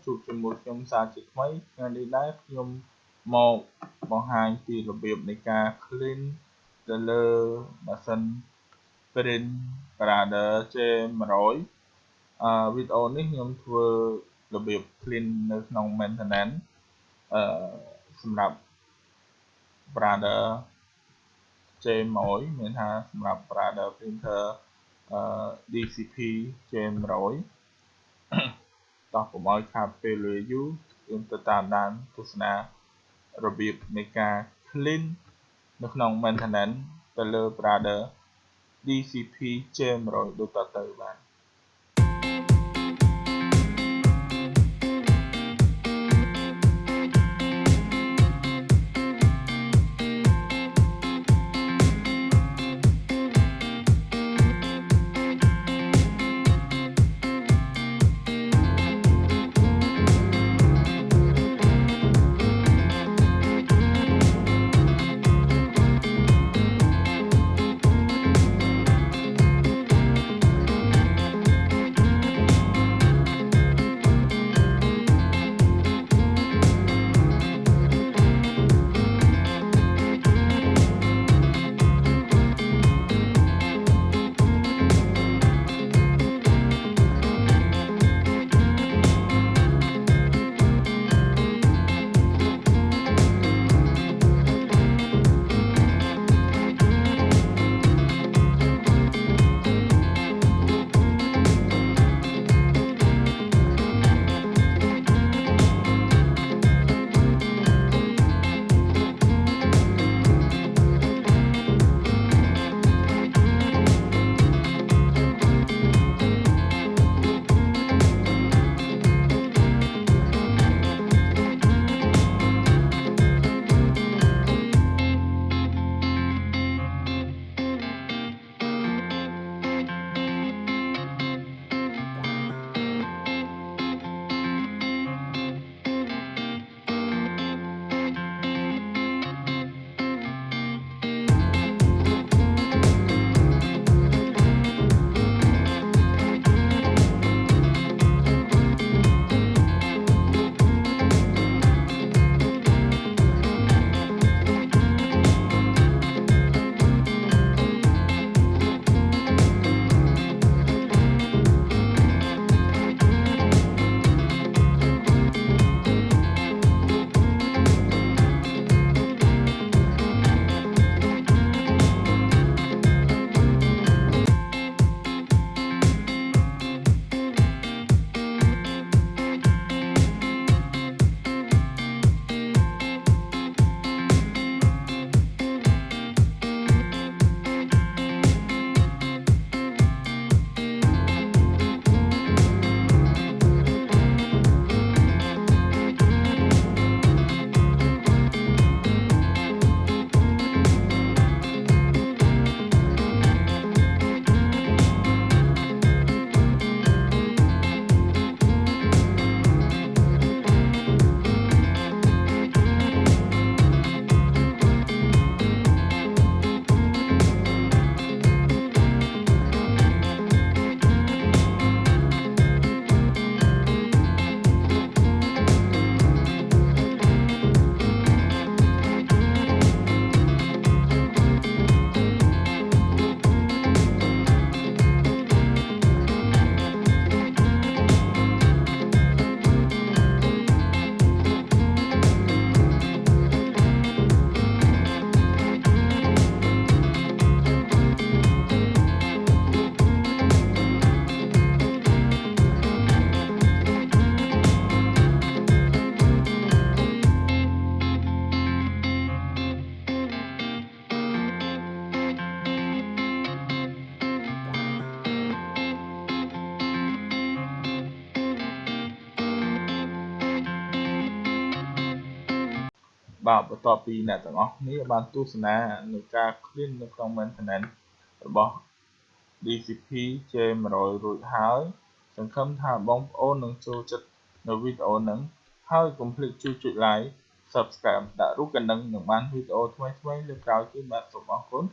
chụp trên một trong xa chỉ mấy ngay đi đá nhôm một bằng hai thì là việc này ca clean color mà sân print brother trên mà rối video này nhôm thưa là việc cleanនៅក្នុង maintenance សម្រាប់ brother J100 មានថាសម្រាប់ brother printer DCP-J100 តោះកុំឲ្យខាតពេលវេលាយូរយើងទៅតាមដានទស្សនារបៀបនៃការ clean នៅក្នុង maintenance ទៅលើ brother DCP-J100 ដូចតទៅបាទបាទបន្ទាប់ពីអ្នកទាំងអស់គ្នាបានទស្សនានៃការ clean នៅក្នុង maintenance របស់ DCP-J100 រួចហើយសង្ឃឹមថាបងប្អូននឹងចូលចិត្តនៅវីដេអូហ្នឹងហើយកុំភ្លេចជួយចុច like Subscribe ដាក់រូបកណ្ដឹងនឹងបានវីដេអូថ្មីៗលើក្រោយទៀតបាទសូមអរគុណ